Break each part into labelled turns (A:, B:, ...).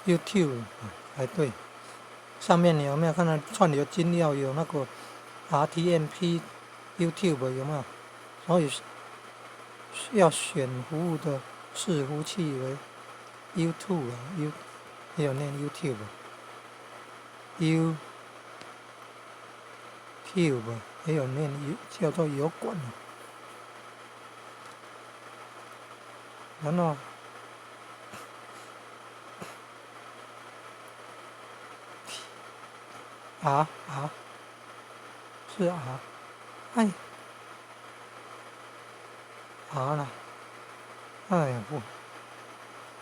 A: YouTube，哎对，上面你有没有看到串流金钥有那个 RTMP YouTube 有没有？所以要选服务的伺服器为 YouTube 啊也有念 YouTube，YouTube 也有念叫做油管啊，然后R 是 R， 哎 R 啦，哎呀不，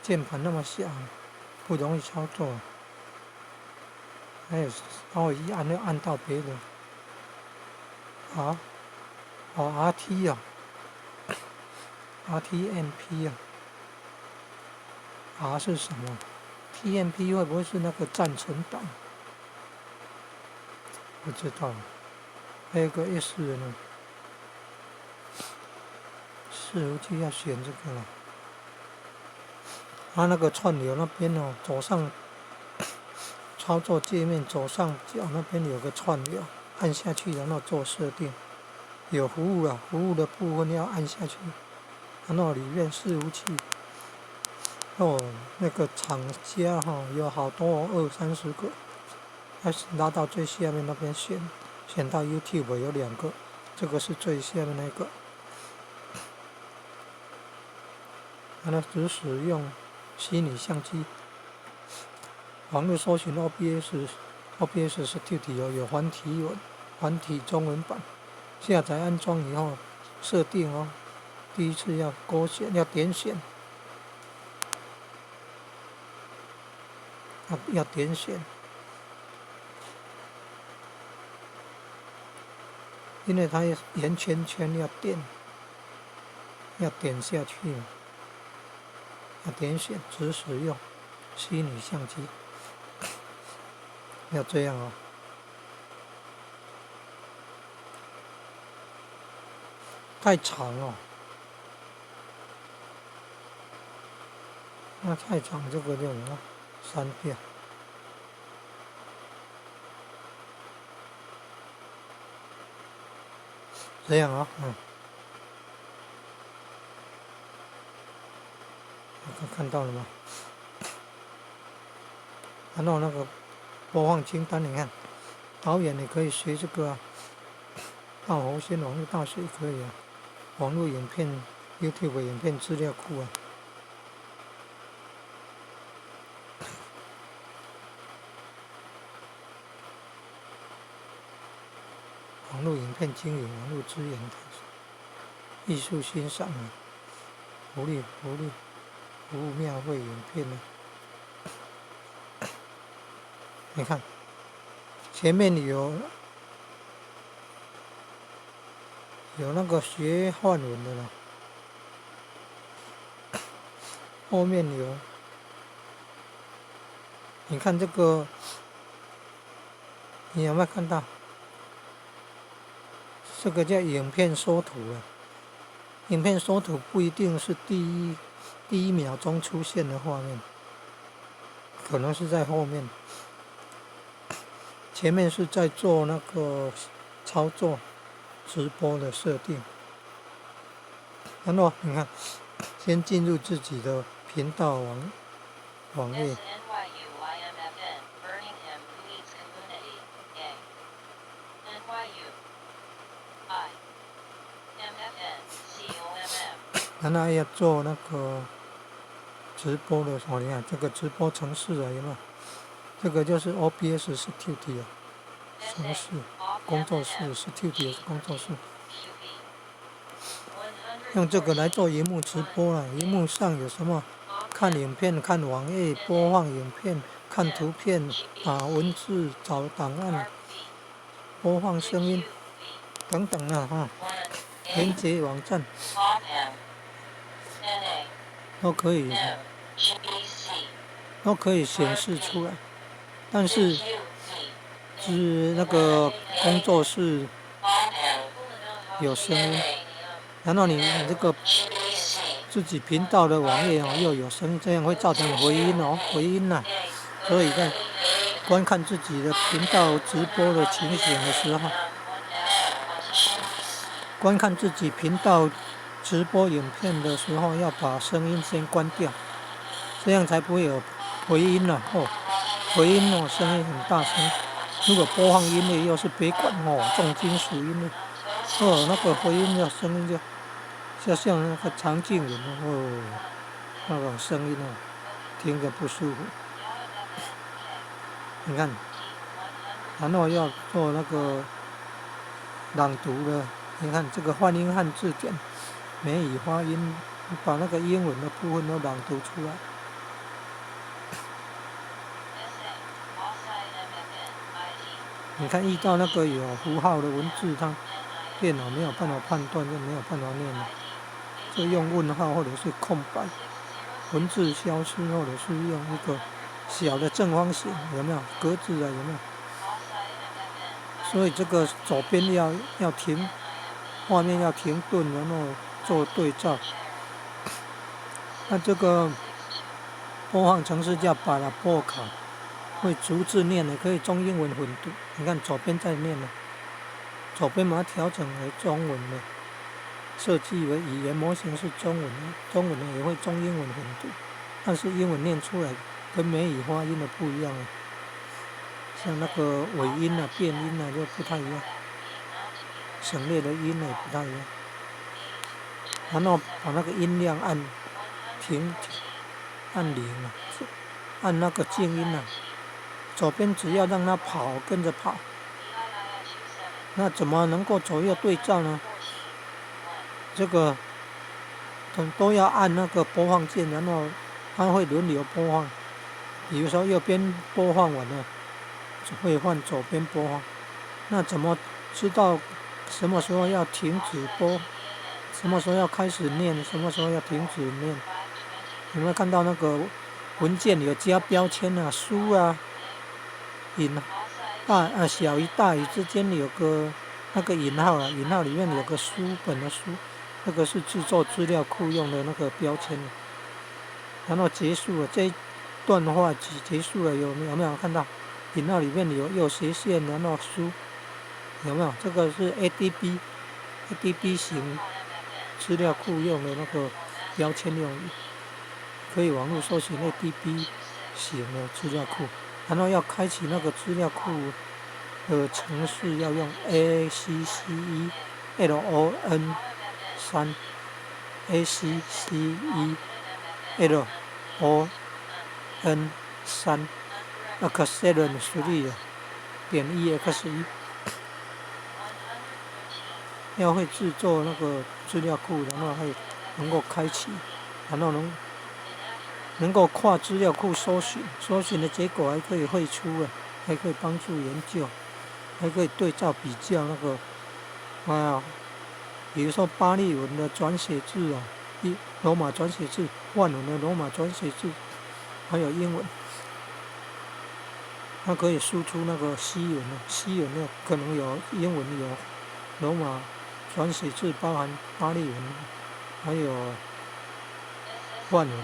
A: 键盘那么小，不容易操作，还有稍微一按就按到别的。RT 啊，RTMP 啊，R 是什么 ？TMP 会不会是那个暂存档？不知道，还有个 S 呢，伺服器要选这个了。它那个串流那边哦，左上操作界面左上角那边有个串流，按下去然后做设定，有服务啊，服务的部分要按下去，然后里面伺服器。哦，那个厂家有好多20-30个，要是拉到最下面那边选到 YouTube 有2个，这个是最下面那个。然后只使用虚拟相机，网络搜寻 OBS 是 Studio 有繁体中文版，下载安装以后设定哦，第一次要勾选要点选。要点选，因为它圆圈圈要点下去，要点选只使用虚拟相机，要这样哦。太长哦，那太长这个就删掉。这样啊，看到了吗？然后那个播放清单，你看，导演你可以学这个啊，大侯仙网络大学也可以啊，网络影片 YouTube 影片资料库啊。网络影片经营、网络资源、艺术欣赏啊，服务庙会影片啊。你看，前面有那个学汉文的了，后面有，你看这个，你有没有看到？这个叫影片缩图啊，影片缩图不一定是第一秒钟出现的画面，可能是在后面，前面是在做那个操作直播的设定，然后你看，先进入自己的频道网页。然后要做那个直播的时候，你看这个直播程式啊，有没有？这个就是 OBS Studio 程式工作室 Studio 工作室，用这个来做荧幕直播啊。荧幕上有什么？看影片、看网页、播放影片、看图片、打文字、找档案、播放声音等等啊连接网站都可以显示出来，但是那个工作室有声音，然后你这个自己频道的网页又有声音，这样会造成回音啊。所以在观看自己的频道直播的情形的时候，观看自己频道直播影片的时候，要把声音先关掉，这样才不会有回音了回音声音很大声。如果播放音乐又是别管重金属音乐那个回音的声音就像那个常静人那种声音听着不舒服。你看，然后要做那个朗读的，你看这个泛音汉字典，美语发音，把那个英文的部分都朗读出来。你看遇到那个有符号的文字，它电脑没有办法判断，就没有办法念了，就用问号或者是空白，文字消失，或者是用一个小的正方形，有没有格子有没有？所以这个左边要停，画面要停顿，然后做对照。那这个播放程式叫巴拉波卡，会逐字念的，可以中英文混读。你看左边在念了，左边把它调整为中文的，设计为语言模型是中文的，中文的也会中英文混读，但是英文念出来跟美语发音的不一样像那个尾音变音就不太一样，省略的音也不太一样。然后把那个音量按停，按0按那个静音左边只要让它跑，跟着跑。那怎么能够左右对照呢？这个都要按那个播放键，然后它会轮流播放。比如说右边播放完了，会换左边播放。那怎么知道什么时候要停止播，什么时候要开始念，什么时候要停止念？有没有看到那个文件有加标签书引小于大于之间有个那个引号引号里面有个书本的书，那个是制作资料库用的那个标签。然后结束了这一段话结束了，有没有看到引号里面有斜线，然后书有没有？这个是 ADB 型资料库用的那个标签用语，可以网络搜寻 ADB 型的资料库。然后要开启那个资料库的程式，要用 ACCELON3 ACCELON3 Excellent3.exe 要会制作那个资料库，然后还能够开启，然后能够跨资料库搜寻的结果还可以绘出还可以帮助研究，还可以对照比较那个比如说巴利文的转写字罗马转写字，梵文的罗马转写字，还有英文，它可以输出那个西文的可能有英文有罗马转写字，包含巴利文，还有梵文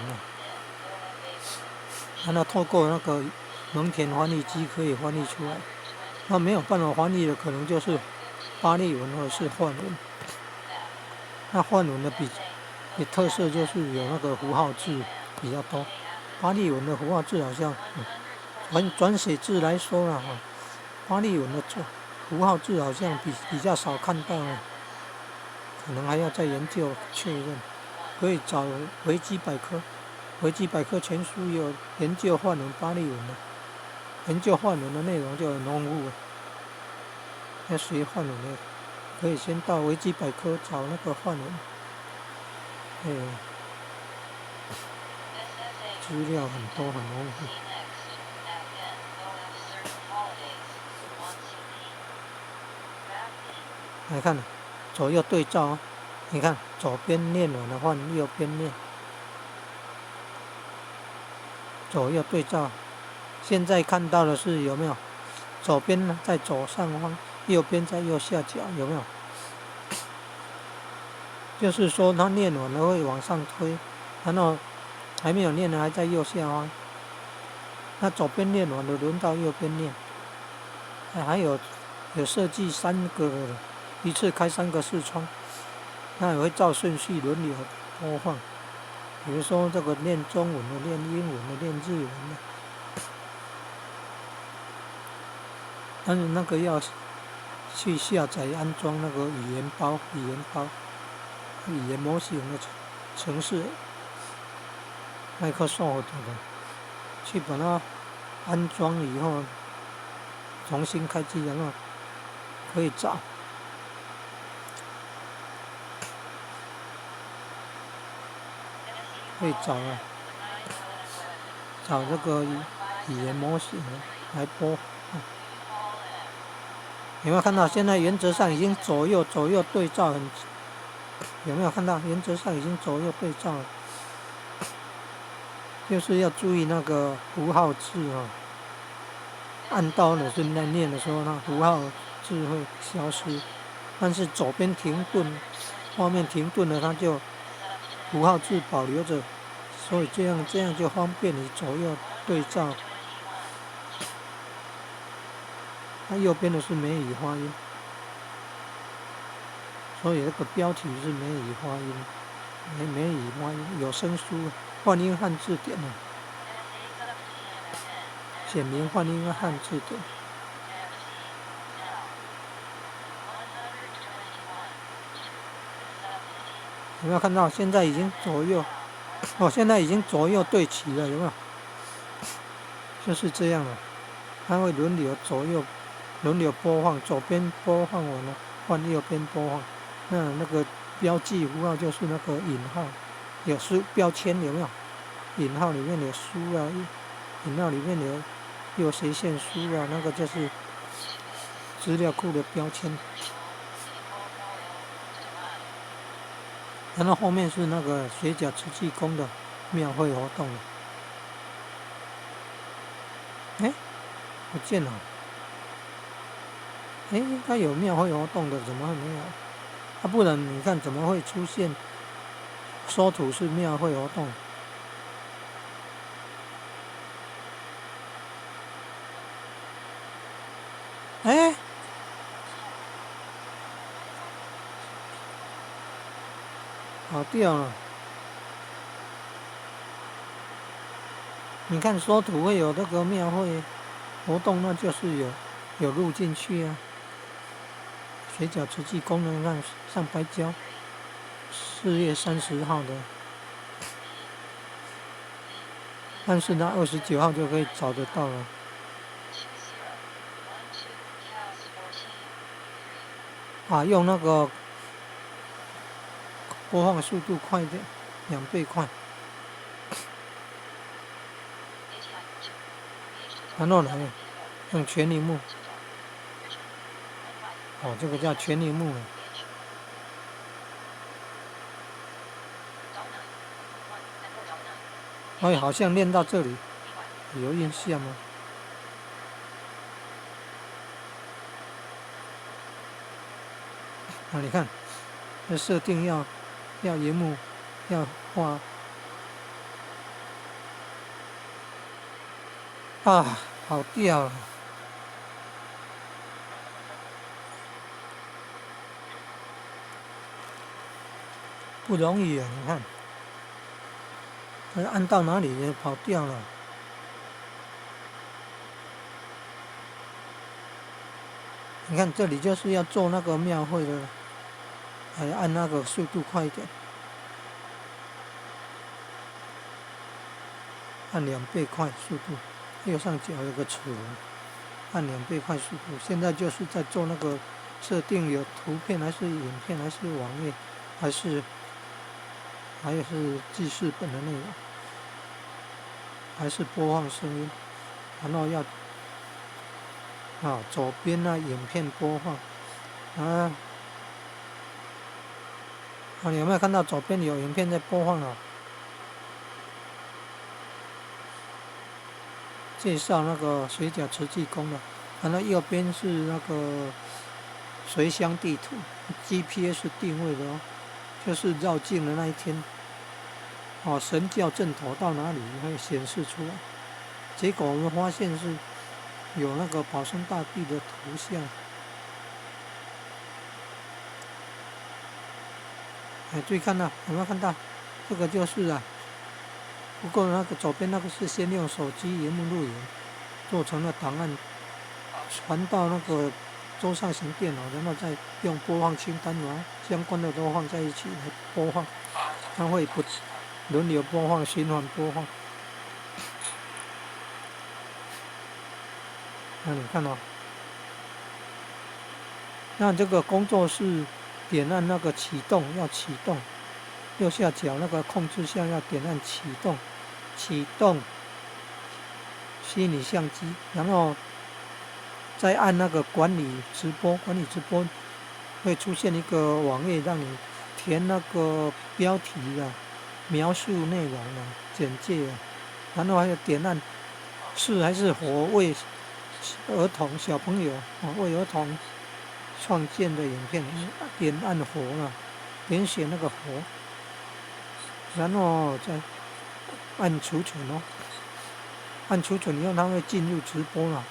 A: 然后透过那个蒙田翻译机可以翻译出来。那没有办法翻译的可能就是巴利文或者是梵文。那梵文的特色就是有那个符号字比较多，巴利文的符号字好像转写字来说巴利文的符号字好像比较少看到可能还要再研究确认。可以找维基百科全书有研究梵文巴利文的，研究梵文的内容就很丰富要学梵文的可以先到维基百科找那个梵文资料很多很丰富。来看左右对照你看左边念完的换右边念，左右对照。现在看到的是有没有？左边在左上方，右边在右下角，有没有？就是说他念完了会往上推，然后还没有念的还在右下方。那左边练完了，轮到右边练。还有设计3个，一次开3个视窗，那也会照顺序轮流播放。比如说这个练中文的、练英文的、练日文的，但是那个要去下载安装那个语言模型的程式 ，Microsoft 的，去把它安装以后，重新开机，然后可以找找这个语言模型来播。有没有看到？现在原则上已经左右对照很，有没有看到？原则上已经左右对照了，就是要注意那个符号字啊。按到的是在念的时候，那符号字会消失，但是左边停顿，画面停顿了，它就符号字保留着，所以这样就方便你左右对照。它右边的是美语发音，所以那个标题是美语发音，美语发音有声书，换音汉字典呢，显明换音汉字典。有没有看到？现在已经左右，现在已经左右对齐了，有没有？就是这样了，它会轮流播放，左边播放完了，换右边播放。那个标记符号就是那个引号，有标签有没有？引号里面有书啊，引号里面有斜线书啊，那个就是资料库的标签。然后后面是那个水饺慈济宫的庙会活动了。不见了。应该有庙会活动的，怎么会没有？不然你看怎么会出现缩图是庙会活动？跑掉了。你看缩图会有那个庙会活动，那就是有录进去啊。水饺慈济宫呢，让上白礁，4月30号的，但是呢29号就可以找得到了。用那个播放速度快一点，2倍快。然后呢，用全萤幕。这个叫全萤幕。好像练到这里，有印象吗？你看，这设定要萤幕要画跑掉了。不容易啊！你看，按到哪里也跑掉了。你看这里就是要做那个庙会的，还按那个速度快一点，按2倍快速度。右上角有个齿轮，按2倍快速度。现在就是在做那个设定，有图片还是影片还是网页，还是记事本的内容，还是播放声音，然后要左边影片播放你有没有看到左边有影片在播放啊？介绍那个水饺慈济宫的，然后右边是那个随乡地图 ，GPS 定位的就是绕境的那一天，神教正头到哪里会显示出来。结果我们发现是有那个保生大帝的图像。注意看到，有没有看到？这个就是啊。不过那个左边那个是先用手机荧幕录影，做成了档案，传到那个桌上型电脑，然后再用播放清单把相关的都放在一起来播放，它会不轮流播放、循环播放。那你看哦，那这个工作室点按那个启动，要启动，右下角那个控制项要点按启动，启动虚拟相机，然后再按那个管理直播，管理直播会出现一个网页，让你填那个标题啊、描述内容啊、简介啊，然后还有点按是还是否为儿童小朋友为儿童创建的影片，点按否啊，点选那个否，然后再按储存哦，按储存以后它会进入直播了，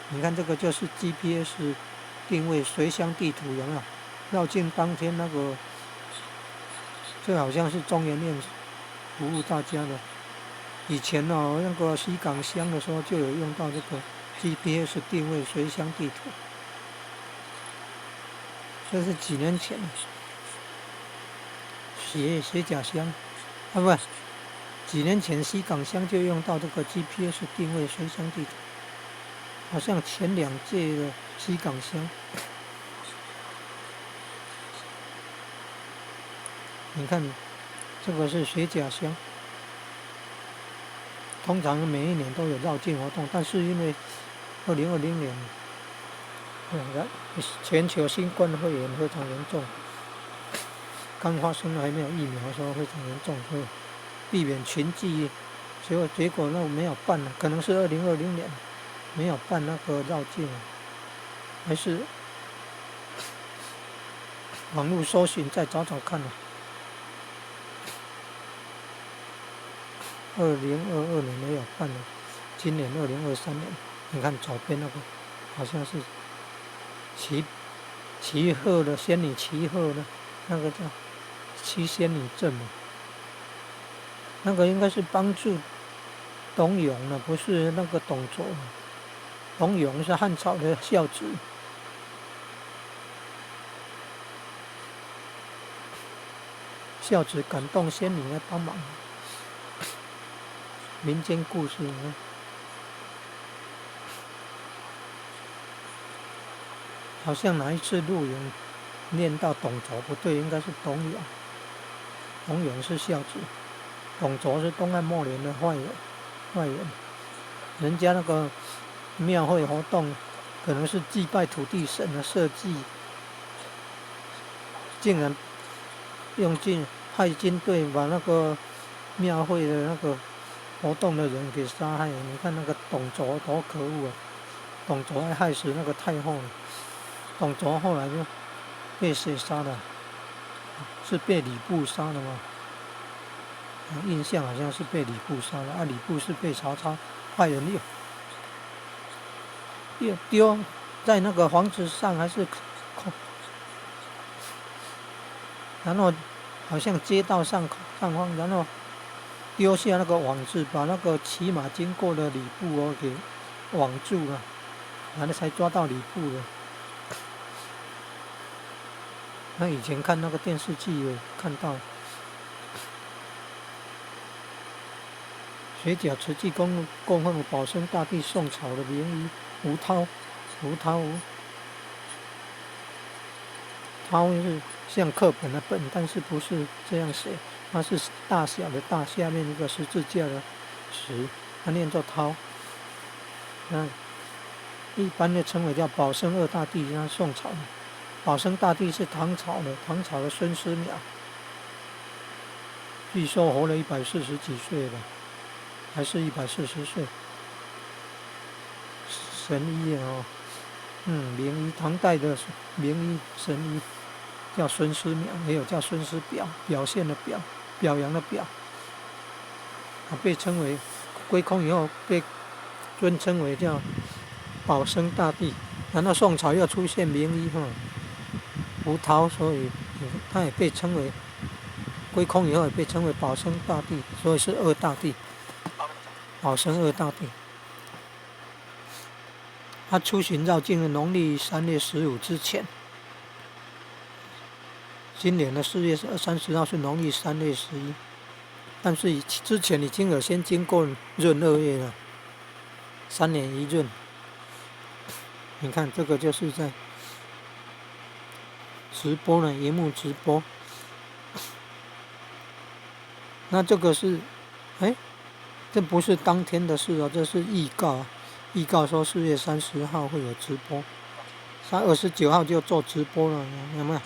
A: 你看这个就是 GPS 定位随乡地图，有没有？绕境当天那个，这好像是中研院服务大家的。以前哦，那个西港乡的时候就有用到这个 GPS 定位随乡地图，这是几年前的。斜甲乡，不，几年前西港乡就用到这个 GPS 定位随乡地图，好像前2届的西港乡。你看，这个是斜甲乡。通常每一年都有绕境活动，但是因为2020年，全球新冠肺炎非常严重，刚发生还没有疫苗的时候非常严重，所以避免群聚，结果那没有办了，可能是2020年没有办那个绕境，还是网络搜寻再找找看了。2022年没有办了，今年2023年，你看左边那个好像是齐贺的仙女齐贺的，那个叫七仙女镇嘛，那个应该是帮助董永的，不是那个董卓。董永是汉朝的孝子，孝子感动仙女来帮忙。民间故事呢，好像哪一次录影念到董卓不对，应该是董永。董永是孝子，董卓是东汉末年的坏人。人家那个庙会活动可能是祭拜土地神的设计，竟然派军队把那个庙会的那个活动的人给杀害。你看那个董卓多可恶啊！董卓还害死那个太后了。董卓后来就被谁杀的？是被吕布杀的吗？印象好像是被吕布杀的。吕布是被曹操派人又丢在那个房子上，还是然后好像街道上方，然后丢下那个网子，把那个骑马经过的吕布给网住了，然后才抓到吕布的。那以前看那个电视剧有看到，水饺慈济供奉保生大帝宋朝的名医吴涛是像课本的本，但是不是这样写，它是大小的大下面一个十字架的十，它念作涛。一般的称为叫保生二大帝，像宋朝的。保生大帝是唐朝的孙思邈，据说活了140几岁吧，还是140岁。神医啊，名医，唐代的名医神医叫孙思邈，也有叫孙思表，表现的表，表扬的表。他被称为归空以后被尊称为叫保生大帝。然后宋朝又出现名医吴涛，所以他也被称为归空以后也被称为保生大帝，所以是二大帝，保生二大帝。他出巡绕境的农历3月15之前，今年的4月30号是农历3月11，但是之前已经有先经过闰2月了，3年一闰。你看这个就是在直播呢，荧幕直播。那这个是，这不是当天的事哦，这是预告，预告说4月30号会有直播，他29号就做直播了，有没有？